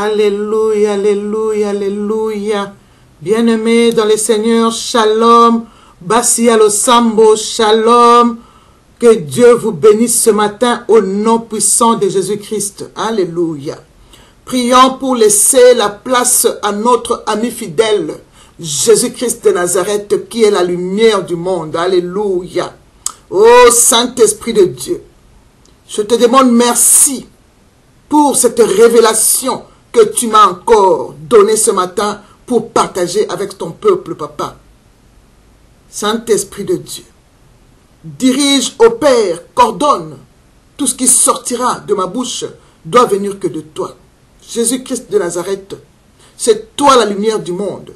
Alléluia, alléluia, alléluia. Bien-aimés dans le Seigneur, shalom. Basia lo sambo, shalom. Que Dieu vous bénisse ce matin au nom puissant de Jésus-Christ. Alléluia. Prions pour laisser la place à notre ami fidèle, Jésus-Christ de Nazareth, qui est la lumière du monde. Alléluia. Oh Saint-Esprit de Dieu, je te demande merci pour cette révélation que tu m'as encore donnée ce matin pour partager avec ton peuple, Papa. Saint-Esprit de Dieu, dirige, opère, coordonne. Tout ce qui sortira de ma bouche doit venir que de toi. Jésus-Christ de Nazareth, c'est toi la lumière du monde.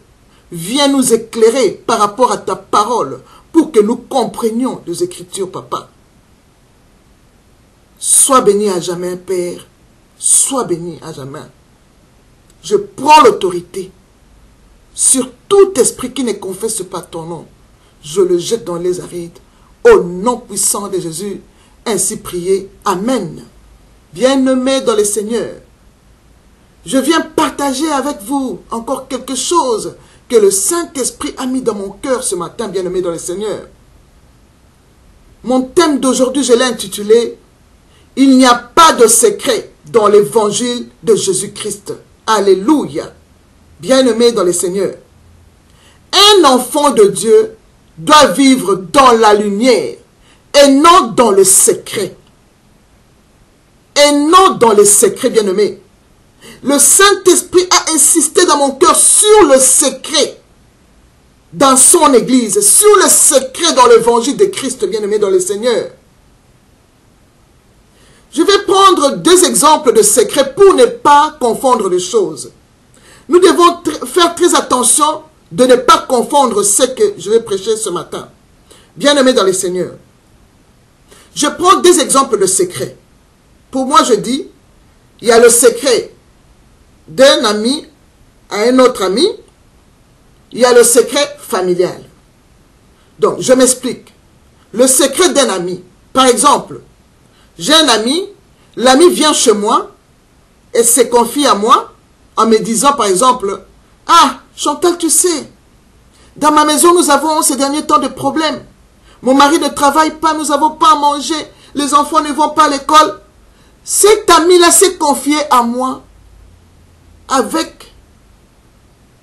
Viens nous éclairer par rapport à ta parole pour que nous comprenions les Écritures, Papa. Sois béni à jamais, Père. Sois béni à jamais. Je prends l'autorité sur tout esprit qui ne confesse pas ton nom. Je le jette dans les arides. Au nom puissant de Jésus, ainsi prié. Amen. Bien-aimés dans le Seigneur, je viens partager avec vous encore quelque chose que le Saint-Esprit a mis dans mon cœur ce matin, bien-aimés dans le Seigneur. Mon thème d'aujourd'hui, je l'ai intitulé « Il n'y a pas de secret dans l'évangile de Jésus-Christ ». Alléluia. Bien-aimés dans le Seigneur, un enfant de Dieu doit vivre dans la lumière et non dans le secret. Et non dans le secret, bien-aimés. Le Saint-Esprit a insisté dans mon cœur sur le secret dans son Église, sur le secret dans l'évangile de Christ, bien-aimé dans le Seigneur. Je vais prendre deux exemples de secrets pour ne pas confondre les choses. Nous devons faire très attention de ne pas confondre ce que je vais prêcher ce matin. Bien-aimé dans le Seigneur, je prends deux exemples de secrets. Pour moi, je dis, il y a le secret d'un ami à un autre ami, il y a le secret familial. Donc, je m'explique. Le secret d'un ami. Par exemple, j'ai un ami, l'ami vient chez moi et se confie à moi en me disant, par exemple, « Ah, Chantal, tu sais, dans ma maison, nous avons ces derniers temps de problèmes. Mon mari ne travaille pas, nous n'avons pas à manger, les enfants ne vont pas à l'école. » Cet ami-là s'est confié à moi avec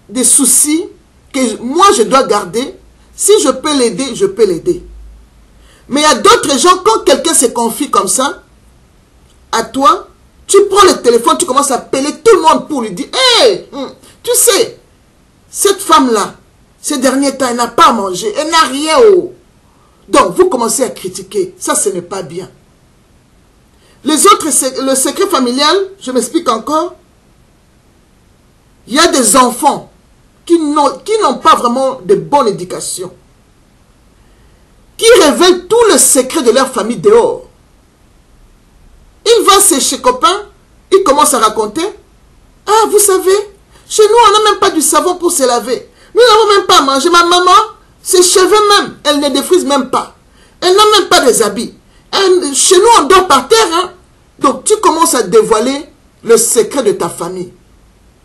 des soucis que moi je dois garder. Si je peux l'aider, je peux l'aider. Mais il y a d'autres gens, quand quelqu'un se confie comme ça à toi, tu prends le téléphone, tu commences à appeler tout le monde pour lui dire « Hey, tu sais, cette femme-là, ces derniers temps, elle n'a pas à manger, elle n'a rien. » Donc, vous commencez à critiquer. Ça, ce n'est pas bien. Les autres, le secret familial, je m'explique encore. Il y a des enfants qui n'ont pas vraiment de bonne éducation, qui révèlent tout le secret de leur famille dehors. Ils vont chez ses copains, ils commencent à raconter. « Ah, vous savez, chez nous, on n'a même pas du savon pour se laver. Nous n'avons même pas à manger. Ma maman, ses cheveux même, elle ne défrise même pas. Elle n'a même pas des habits. Chez nous, on dort par terre. Hein? » Donc, tu commences à dévoiler le secret de ta famille.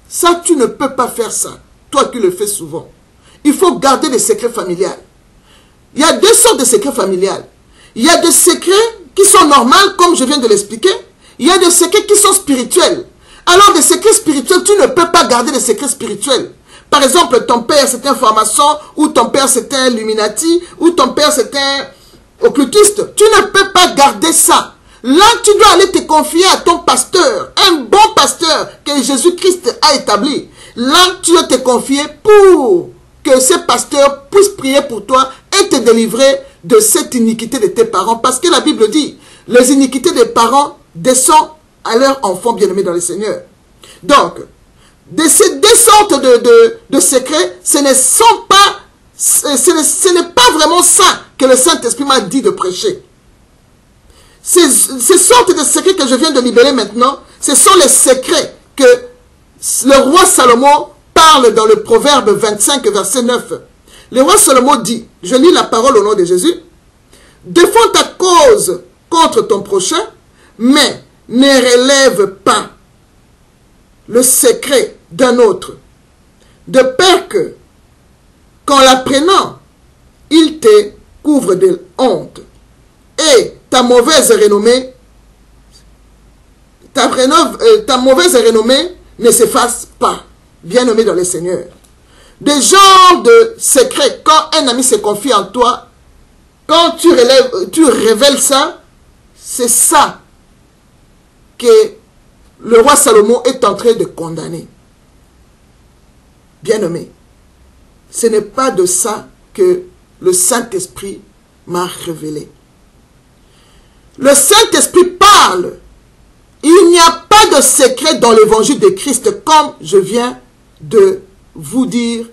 Ça, tu ne peux pas faire ça. Toi qui le fais souvent. Il faut garder les secrets familiaux. Il y a deux sortes de secrets familiaux. Il y a des secrets qui sont normaux, comme je viens de l'expliquer. Il y a des secrets qui sont spirituels. Alors, des secrets spirituels, tu ne peux pas garder des secrets spirituels. Par exemple, ton père c'est un franc-maçon, ou ton père c'est un illuminati, ou ton père c'est un occultiste. Tu ne peux pas garder ça. Là, tu dois aller te confier à ton pasteur, un bon pasteur que Jésus-Christ a établi. Là, tu dois te confier pour que ce pasteur puisse prier pour toi et te délivrer de cette iniquité de tes parents. Parce que la Bible dit, les iniquités des parents descendent à leurs enfants bien-aimés dans le Seigneur. Donc, de ces deux sortes de secrets, ce n'est pas vraiment ça que le Saint-Esprit m'a dit de prêcher. Ces sortes de secrets que je viens de libérer maintenant, ce sont les secrets que le roi Salomon parle dans le Proverbe 25, verset 9. Le roi Salomon dit, je lis la parole au nom de Jésus, « Défends ta cause contre ton prochain, mais ne relève pas le secret d'un autre, de peur que, qu'en l'apprenant, il te couvre de honte et ta mauvaise renommée ne s'efface pas, bien-aimé dans le Seigneur. Des genres de secrets, quand un ami se confie en toi, quand tu révèles ça, c'est ça que le roi Salomon est en train de condamner. Bien-aimé, ce n'est pas de ça que le Saint-Esprit m'a révélé. Le Saint-Esprit parle. Il n'y a pas de secret dans l'évangile de Christ, comme je viens de vous dire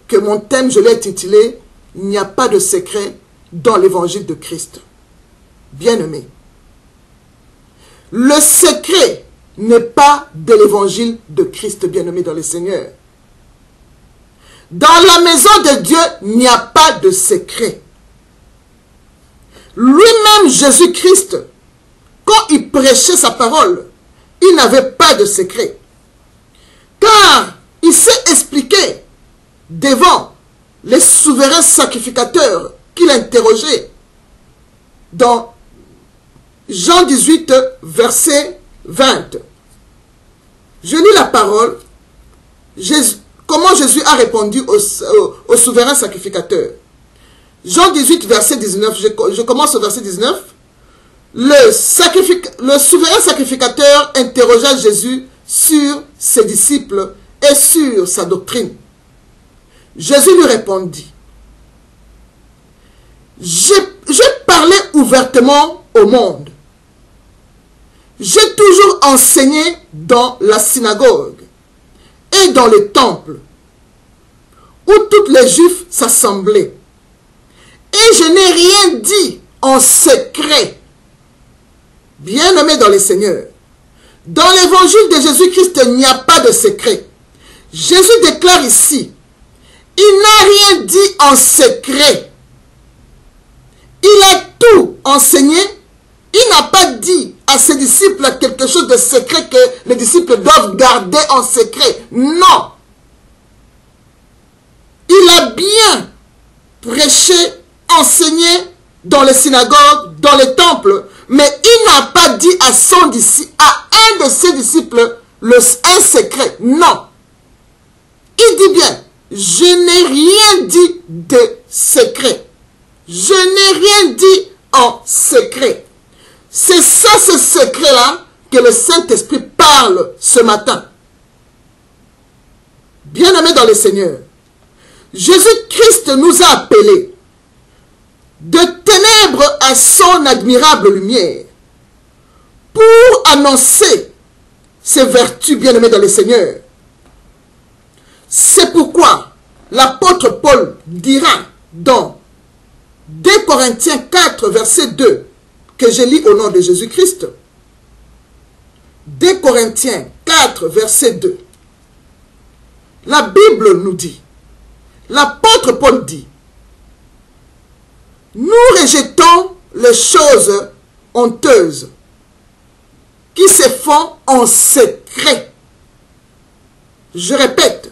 que mon thème, je l'ai intitulé « Il n'y a pas de secret dans l'évangile de Christ ». Bien-aimé, le secret n'est pas de l'évangile de Christ, bien-aimé dans le Seigneur. Dans la maison de Dieu, il n'y a pas de secret. Lui-même, Jésus-Christ, quand il prêchait sa parole, il n'avait pas de secret. Car il s'est expliqué devant les souverains sacrificateurs qu'il interrogeait dans Jean 18, verset 20. Je lis la parole. Comment Jésus a répondu aux souverains sacrificateurs. Jean 18, verset 19. Je commence au verset 19. Le souverain sacrificateur interrogea Jésus sur ses disciples et sur sa doctrine. Jésus lui répondit, « J'ai parlé ouvertement au monde. J'ai toujours enseigné dans la synagogue et dans le temple, où tous les Juifs s'assemblaient. Et je n'ai rien dit en secret. » Bien-aimé dans le Seigneur, dans l'évangile de Jésus-Christ, il n'y a pas de secret. Jésus déclare ici, il n'a rien dit en secret. Il a tout enseigné. Il n'a pas dit à ses disciples quelque chose de secret que les disciples doivent garder en secret. Non. Il a bien prêché, enseigné dans les synagogues, dans les temples, mais il n'a pas dit à un de ses disciples un secret. Non. Il dit bien, je n'ai rien dit de secret. Je n'ai rien dit en secret. C'est ça, ce secret-là, que le Saint-Esprit parle ce matin. Bien-aimés dans le Seigneur, Jésus-Christ nous a appelés de ténèbres à son admirable lumière pour annoncer ses vertus, bien-aimés dans le Seigneur. C'est pourquoi l'apôtre Paul dira dans 2 Corinthiens 4, verset 2, que je lis au nom de Jésus-Christ. 2 Corinthiens 4, verset 2. La Bible nous dit, l'apôtre Paul dit, nous rejetons les choses honteuses qui se font en secret. Je répète,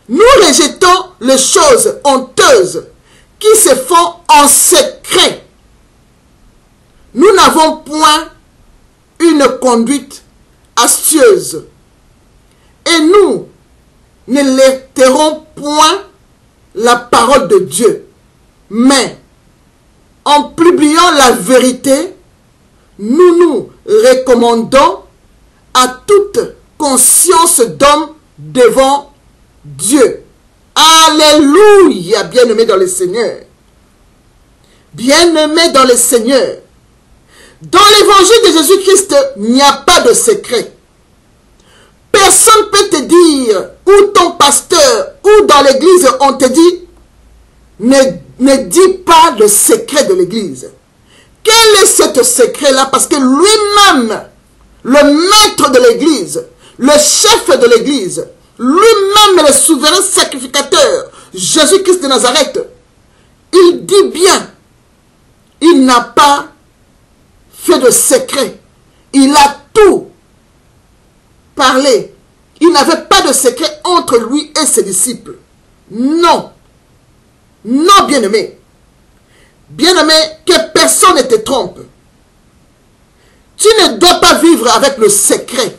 nous rejetons les choses honteuses qui se font en secret. Nous n'avons point une conduite astucieuse et nous ne laiterons point la parole de Dieu, mais en publiant la vérité, nous nous recommandons à toute conscience d'homme devant Dieu. Alléluia, bien-aimés dans le Seigneur. Bien-aimés dans le Seigneur. Dans l'évangile de Jésus-Christ, il n'y a pas de secret. Personne ne peut te dire, ou ton pasteur, ou dans l'église, on te dit, ne dis pas le secret de l'église. Quel est ce secret-là? Parce que lui-même, le maître de l'église, le chef de l'église, lui-même le souverain sacrificateur, Jésus-Christ de Nazareth, il dit bien, il n'a pas fait de secret. Il a tout parler. Il n'avait pas de secret entre lui et ses disciples. Non. Non, bien-aimé. Bien-aimé, que personne ne te trompe. Tu ne dois pas vivre avec le secret.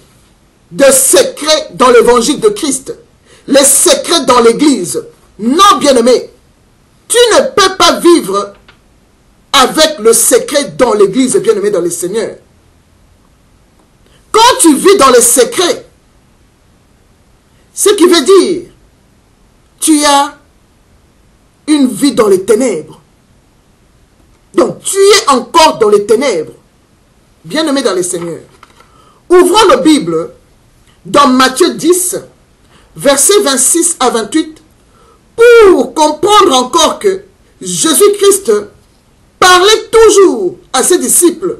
De secret dans l'évangile de Christ. Les secrets dans l'église. Non, bien-aimé. Tu ne peux pas vivre avec le secret dans l'église, bien-aimé dans le Seigneur. Quand tu vis dans les secrets, ce qui veut dire, tu as une vie dans les ténèbres. Donc, tu es encore dans les ténèbres. Bien-aimé dans le Seigneur. Ouvrons la Bible dans Matthieu 10, versets 26 à 28, pour comprendre encore que Jésus-Christ parlait toujours à ses disciples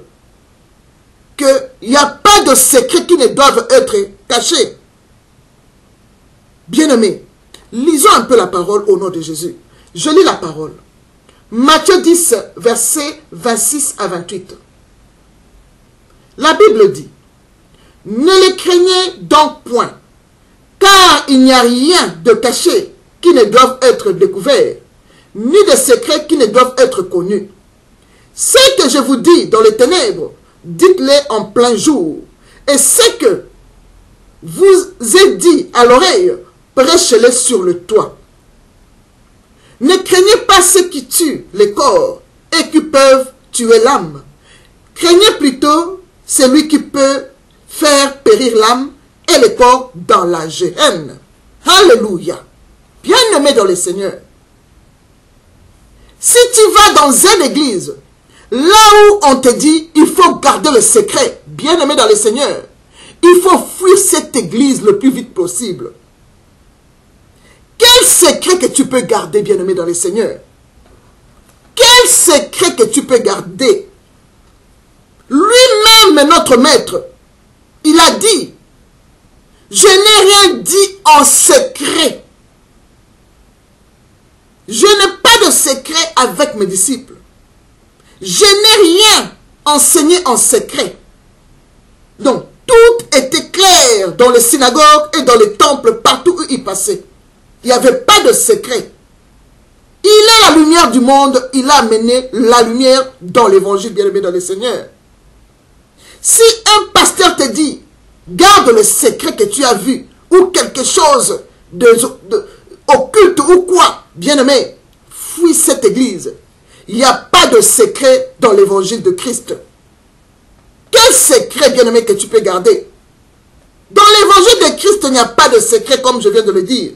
qu'il n'y a pas de secrets qui ne doivent être cachés. Bien-aimés, lisons un peu la parole au nom de Jésus. Je lis la parole. Matthieu 10, versets 26 à 28. La Bible dit, « Ne les craignez donc point, car il n'y a rien de caché qui ne doivent être découverts, ni de secrets qui ne doivent être connus. Ce que je vous dis dans les ténèbres, dites-les en plein jour, et ce que vous ai dit à l'oreille, prêchez-les sur le toit. Ne craignez pas ceux qui tuent le corps et qui peuvent tuer l'âme. Craignez plutôt celui qui peut faire périr l'âme et le corps dans la géhenne. Alléluia. Bien-aimé dans le Seigneur. Si tu vas dans une église, là où on te dit, il faut garder le secret, bien-aimé dans le Seigneur, il faut fuir cette église le plus vite possible. Quel secret que tu peux garder, bien-aimé dans le Seigneur? Quel secret que tu peux garder? Lui-même, notre maître, il a dit, je n'ai rien dit en secret. Je n'ai pas de secret avec mes disciples. Je n'ai rien enseigné en secret. Donc, tout était clair dans les synagogues et dans les temples, partout où il passait. Il n'y avait pas de secret. Il est la lumière du monde. Il a amené la lumière dans l'évangile, bien-aimé dans le Seigneur. Si un pasteur te dit, garde le secret que tu as vu, ou quelque chose occulte ou quoi, bien-aimé, fuis cette église. Il n'y a pas de secret dans l'évangile de Christ. Quel secret, bien-aimé, que tu peux garder? Dans l'évangile de Christ, il n'y a pas de secret, comme je viens de le dire.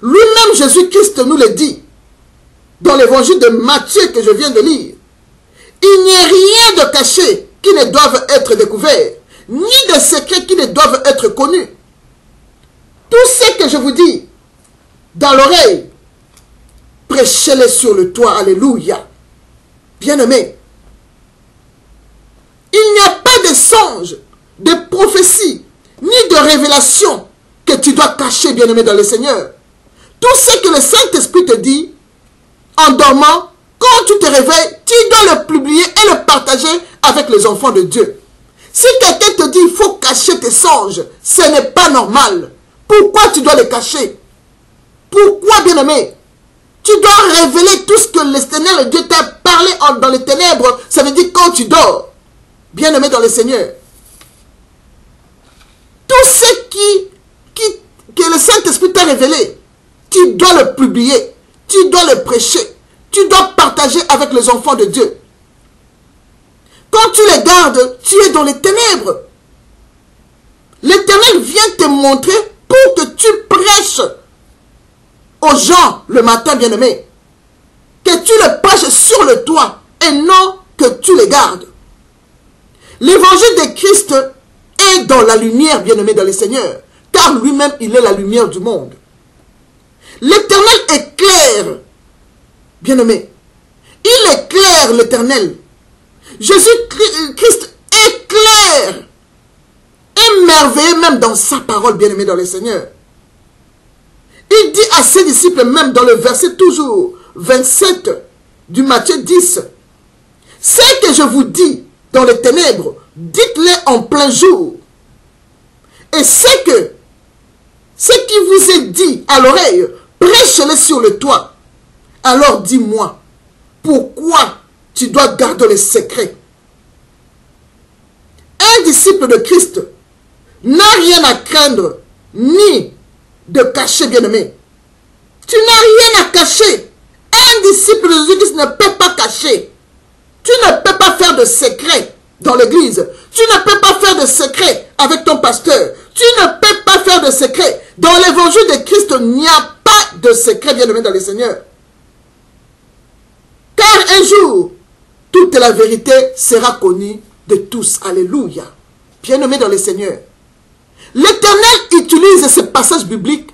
Lui-même, Jésus-Christ nous le dit. Dans l'évangile de Matthieu que je viens de lire. Il n'y a rien de caché qui ne doive être découvert, ni de secrets qui ne doivent être connus. Tout ce que je vous dis dans l'oreille, prêchez-les sur le toit. Alléluia. Bien-aimé, il n'y a pas de songe, de prophétie, ni de révélation que tu dois cacher, bien-aimé dans le Seigneur. Tout ce que le Saint-Esprit te dit, en dormant, quand tu te réveilles, tu dois le publier et le partager avec les enfants de Dieu. Si quelqu'un te dit il faut cacher tes songes, ce n'est pas normal. Pourquoi tu dois les cacher? Pourquoi, bien-aimé? Tu dois révéler tout ce que l'Éternel Dieu t'a parlé dans les ténèbres. Ça veut dire quand tu dors. Bien-aimé dans le Seigneur. Tout ce que le Saint-Esprit t'a révélé, tu dois le publier. Tu dois le prêcher. Tu dois partager avec les enfants de Dieu. Quand tu les gardes, tu es dans les ténèbres. L'Éternel vient te montrer pour que tu prêches aux gens le matin, bien-aimé. Que tu les prêches sur le toit et non que tu les gardes. L'évangile de Christ est dans la lumière, bien-aimé dans le Seigneur. Car lui-même, il est la lumière du monde. L'Éternel est clair, bien-aimé. Il est clair, l'Éternel. Jésus-Christ est clair. Et merveilleux même dans sa parole, bien-aimé dans le Seigneur. Il dit à ses disciples, même dans le verset toujours 27 du Matthieu 10, « Ce que je vous dis dans les ténèbres, dites-les en plein jour. et c'est que ce qui vous est dit à l'oreille, prêchez-le sur le toit. Alors dis-moi, pourquoi tu dois garder le secret? Un disciple de Christ n'a rien à craindre, ni de cacher, bien-aimé. Tu n'as rien à cacher. Un disciple de Jésus-Christ ne peut pas cacher. Tu ne peux pas faire de secret dans l'église. Tu ne peux pas faire de secret avec ton pasteur. Tu ne peux pas faire de secret. Dans l'évangile de Christ, il n'y a pas de secret, bien-aimé dans le Seigneur. Car un jour, toute la vérité sera connue de tous. Alléluia. Bien-aimé dans le Seigneur. L'Éternel utilise ce passage biblique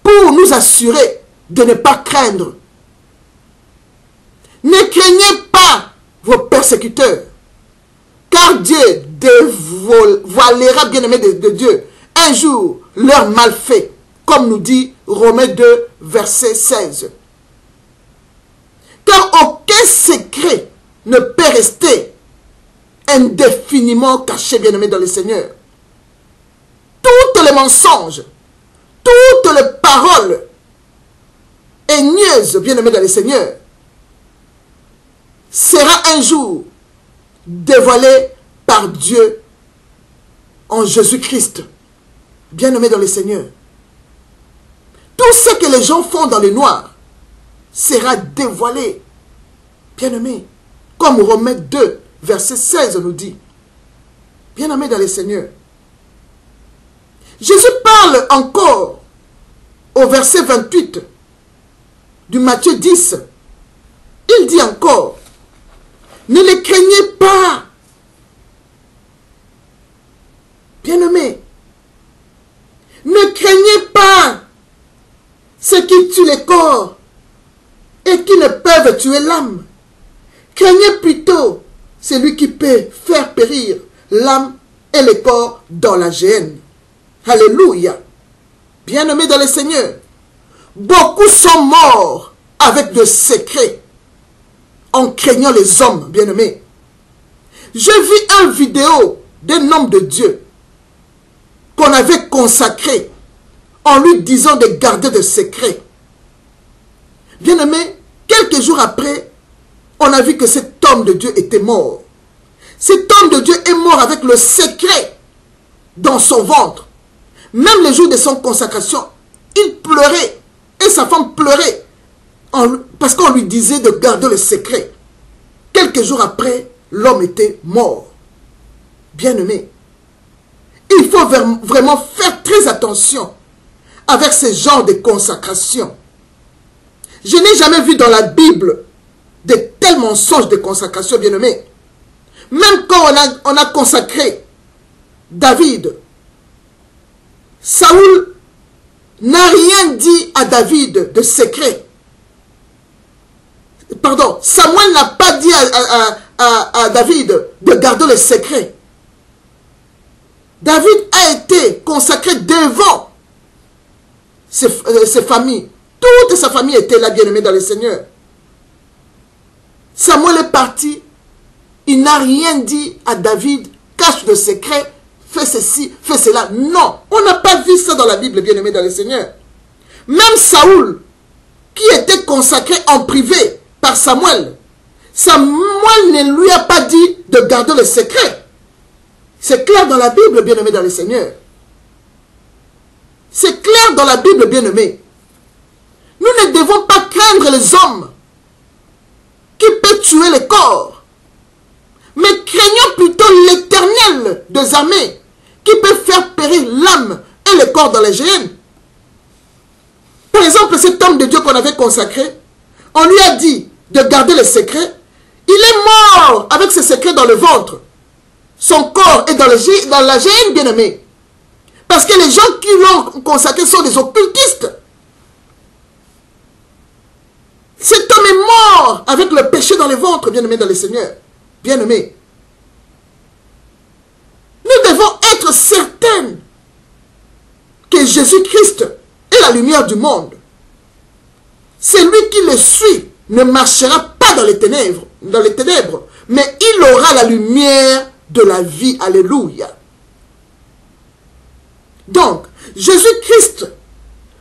pour nous assurer de ne pas craindre. Ne craignez pas vos persécuteurs, car Dieu dévoilera, bien-aimé de Dieu, un jour leur malfait, comme nous dit Romains 2, verset 16. Car aucun secret ne peut rester indéfiniment caché, bien-aimé dans le Seigneur. Tous les mensonges, toutes les paroles haineuses, bien-aimé dans le Seigneur, sera un jour dévoilé par Dieu en Jésus-Christ. Bien-aimé dans le Seigneur. Tout ce que les gens font dans le noir sera dévoilé. Bien-aimé. Comme Romains 2, verset 16 nous dit. Bien-aimé dans le Seigneur. Jésus parle encore au verset 28 du Matthieu 10. Il dit encore, ne les craignez pas. Bien-aimés, ne craignez pas ceux qui tuent les corps et qui ne peuvent tuer l'âme. Craignez plutôt celui qui peut faire périr l'âme et le corps dans la géhenne. Alléluia. Bien-aimés dans le Seigneur, beaucoup sont morts avec des secrets en craignant les hommes, bien-aimés. J'ai vu une vidéo d'un homme de Dieu qu'on avait consacré en lui disant de garder des secrets. Bien-aimés, quelques jours après, on a vu que cet homme de Dieu était mort. Cet homme de Dieu est mort avec le secret dans son ventre. Même le jour de son consacration, il pleurait et sa femme pleurait parce qu'on lui disait de garder le secret. Quelques jours après, l'homme était mort. Bien-aimé, il faut vraiment faire très attention avec ce genre de consacration. Je n'ai jamais vu dans la Bible de tels mensonges de consacration, bien-aimé. Même quand on a consacré David, Saoul n'a rien dit à David de secret. Pardon, Samuel n'a pas dit à David de garder le secret. David a été consacré devant ses familles. Toute sa famille était là, bien-aimée dans le Seigneur. Samuel est parti. Il n'a rien dit à David, cache le secret, fais ceci, fais cela. Non, on n'a pas vu ça dans la Bible, bien-aimé dans le Seigneur. Même Saoul, qui était consacré en privé par Samuel, Samuel ne lui a pas dit de garder le secret. C'est clair dans la Bible, bien-aimé dans le Seigneur. C'est clair dans la Bible, bien-aimé. Nous ne devons pas craindre les hommes qui peuvent tuer le corps, mais craignons plutôt l'Éternel des armées qui peut faire périr l'âme et le corps dans les géhennes. Par exemple, cet homme de Dieu qu'on avait consacré, on lui a dit de garder le secret. Il est mort avec ce secret dans le ventre. Son corps est dans la géhenne, bien-aimé. Parce que les gens qui l'ont consacré sont des occultistes. Cet homme est mort avec le péché dans le ventre, bien-aimé dans le Seigneur. Bien-aimé. Nous devons être certains que Jésus-Christ est la lumière du monde. Celui qui le suit ne marchera pas dans les ténèbres, mais il aura la lumière de la vie. Alléluia. Donc, Jésus-Christ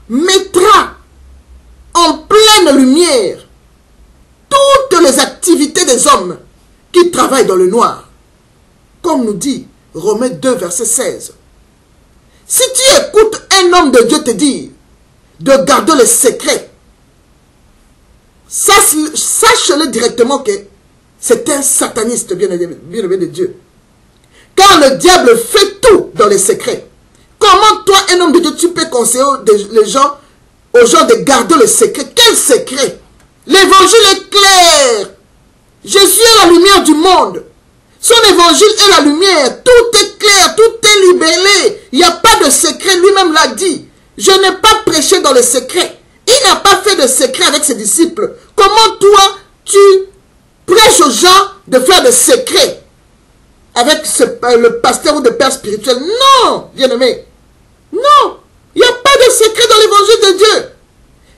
mettra en pleine lumière toutes les activités des hommes qui travaillent dans le noir. Comme nous dit Romains 2, verset 16. Si tu écoutes un homme de Dieu te dire de garder le secret, sache-le directement que c'est un sataniste bien-aimé de Dieu. Car le diable fait tout dans les secrets. Comment toi, un homme de Dieu, tu peux conseiller aux gens de garder le secret? Quel secret? L'évangile est clair. Jésus est la lumière du monde. Son évangile est la lumière. Tout est clair, tout est libellé. Il n'y a pas de secret. Lui-même l'a dit. Je n'ai pas prêché dans le secret. Il n'a pas fait de secret avec ses disciples. Comment toi, tu prêches aux gens de faire des secrets avec le pasteur ou le père spirituel? Non, bien-aimé. Non, il n'y a pas de secret dans l'évangile de Dieu.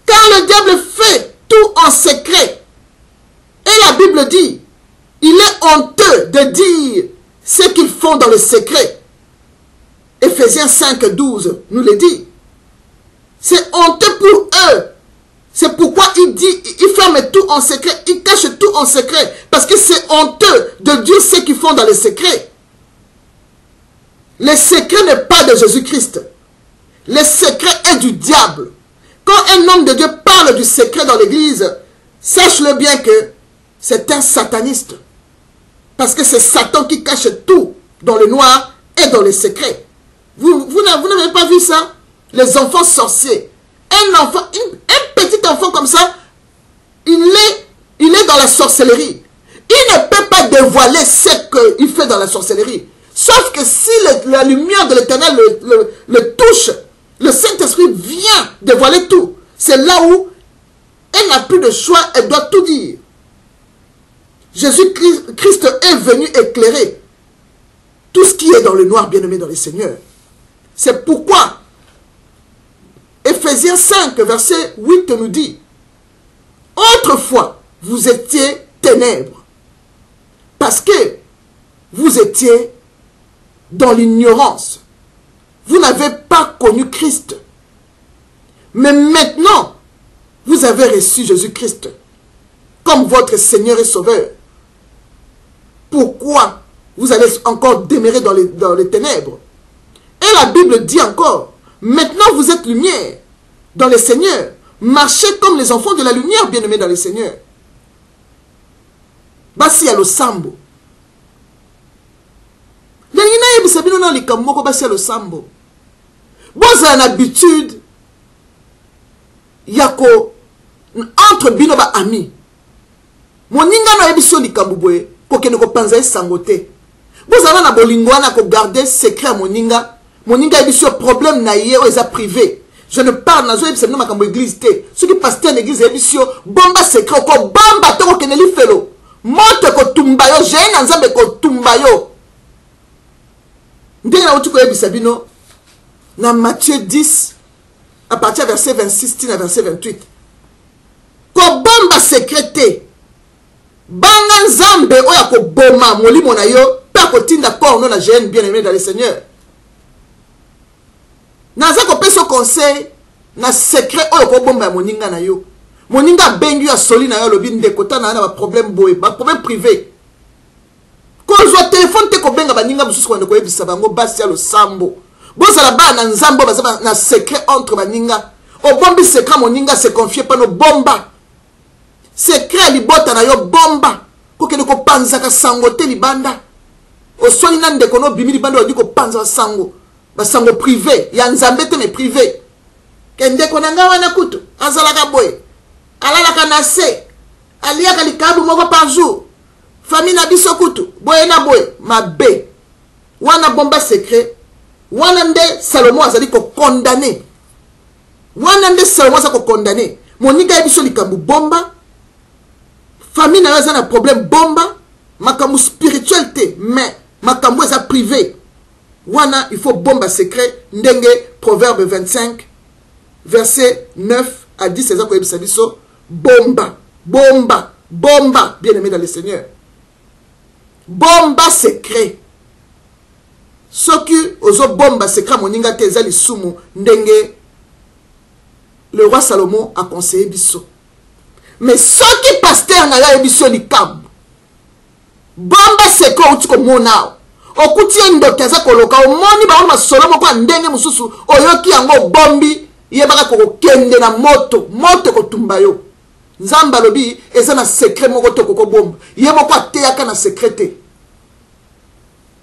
Car le diable fait tout en secret. Et la Bible dit, il est honteux de dire ce qu'ils font dans le secret. Éphésiens 5, 12 nous le dit. C'est honteux pour eux. C'est pourquoi il dit, il ferme tout en secret, il cache tout en secret. Parce que c'est honteux de dire ce qu'ils font dans le secret. Le secret n'est pas de Jésus-Christ. Le secret est du diable. Quand un homme de Dieu parle du secret dans l'église, sache-le bien que c'est un sataniste. Parce que c'est Satan qui cache tout dans le noir et dans les secrets. Vous n'avez pas vu ça? Les enfants sorciers. Un petit enfant comme ça, il est dans la sorcellerie. Il ne peut pas dévoiler ce qu'il fait dans la sorcellerie. Sauf que si la lumière de l'Éternel le touche, le Saint-Esprit vient dévoiler tout. C'est là où elle n'a plus de choix, elle doit tout dire. Jésus-Christ est venu éclairer tout ce qui est dans le noir, bien-aimé dans les seigneurs. C'est pourquoi Éphésiens 5, verset 8 nous dit, autrefois, vous étiez ténèbres, parce que vous étiez dans l'ignorance. Vous n'avez pas connu Christ. Mais maintenant, vous avez reçu Jésus-Christ comme votre Seigneur et Sauveur. Pourquoi vous allez encore demeurer dans les ténèbres? Et la Bible dit encore, maintenant vous êtes lumière dans le Seigneur. Marchez comme les enfants de la lumière, bien-aimés dans le Seigneur. Basi ya losambo. Nengina yebisabino na likamoko basi ya losambo. Boza na habitude yako entre bino ba ami. Moninga na yebiso likambubwe kokene ko panza esangote. Boza na bolingo na ko garder secret moninga. Moninga yebiso problème na ye o eza privé. Je ne parle na zo yebisabino makambo église te. Ce qui pasteur l'église yebiso bomba secret ko bomba to ko keneli felo. Moto ko tumbayo je na nzambe ko tumbayo. Ndenge na utuko yebisabino dans Matthieu 10, à partir du verset 26 à verset 28. Ko bomba secrété. Banga nzambe oya ko boma molimo na yo, pa ko tinda corps non na jeune bien-aimé dans le Seigneur. Naza ko peso conseil na secret oya ko bomba moninga na yo. Moninga bengi ya soli na yo lobi ndeko tana na ba problème boy, ba problème privé. Ko zo téléphone te ko benga baninga bususu ko ndeko yebisa bango basi ya lo sambo. Bozala ba na nzambo bazaba na secret entre baninga. O bombi secret moninga se confier pa no bomba. Secret libota na yo bomba. Kokene ko panza ka sango te libanda. O soni na ndeko no bimi libanda odi ko panza sango. Ba sango privé, ya nzambe te me privé. Kende ko nanga wana kutu, azala ka boy. Alala ka na se. Alia ka likabu moko par jour. Famille na biso kutu, boy na boy, mabe. Wana bomba secret. Wana nde Salomon azali ko condamné. Wana nde Salomon azali ko condamné. Monika yebiso likambu bomba. Famille na yo na problème bomba. Makambu spiritualité, mais makambu eza privé. Wana il faut bomba secret. Ndenge Proverbe 25 verset 9 à 10 ezako yebisa biso bomba, bomba, bomba, bien-aimé dans le Seigneur. Bomba secret. soki ozo bomba secret moninga te ezali sumu ndenge le roi Salomon a conseillé biso. Mais soki pasteur na ya biso likambo bomba secret uti ko mona okuti ndoki aza koloka omoni ba ma solo moko ndenge mususu oyoki yango bombi yebaka ko kende na moto ko tumba yo. Nzamba lobi eza na secret moko to ko bomba ye moko ateyaka na secret.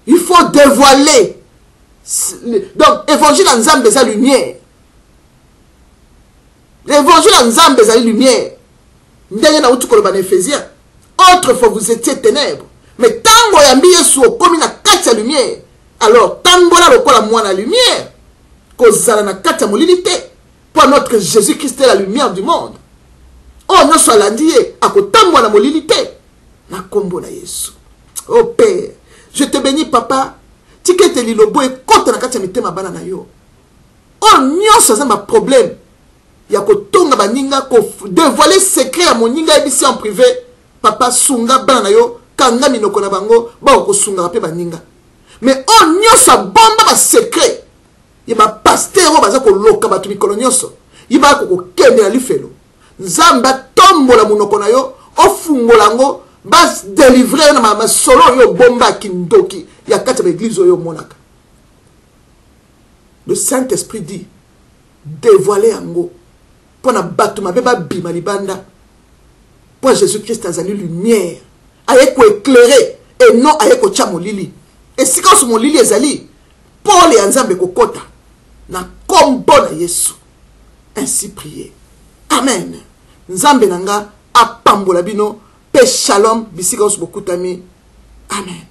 Il faut dévoiler. Donc évangile en Nzambe eza lumière. L'évangile en Nzambe eza lumière. Ndenge na uti koloba na Éphésiens. Autrefois vous étiez ténèbres. Mais tango yambi Yesu okomi na kati ya lumière. Alors tangola lokola mwana lumière. Kozala na kati ya molili te. Pour notre Jésus-Christ est la lumière du monde. Oh non soit landié akotambo na molili te. Na kombo na Yesu. Oh Père, je te bénis papa. Tikete lilobo e kota na kati ya mitema bana na yo. Oh nyonso za ma problème. Ya kotonga baninga ko dévoiler secret ya moninga ebisi en privé. Papa sunga bana na yo kanga minoko na bango ba ko sunga pe baninga. Mais oh nyonso bomba ba secret. Ya ba pasteur o baza ko loka batu mikolo nyonso. Yiba ko kende na lifelo. Nzamba tombola munoko na yo ofungola ngo bas délivrer na ma solo yo bomba kindoki ya kati ba église yo monaka. Le Saint-Esprit dit dévoiler yango pour na batu mabeba bima libanda pour Jésus-Christ azali lumière aye ko éclairer et non aye ko tia molili et si quand mon lili ezali Paul et Nzambe ko kota na kombo na Yesu. Ainsi prier. Amen. Nzambe nanga apambola bino pe shalom bisika os bokutami. Amen.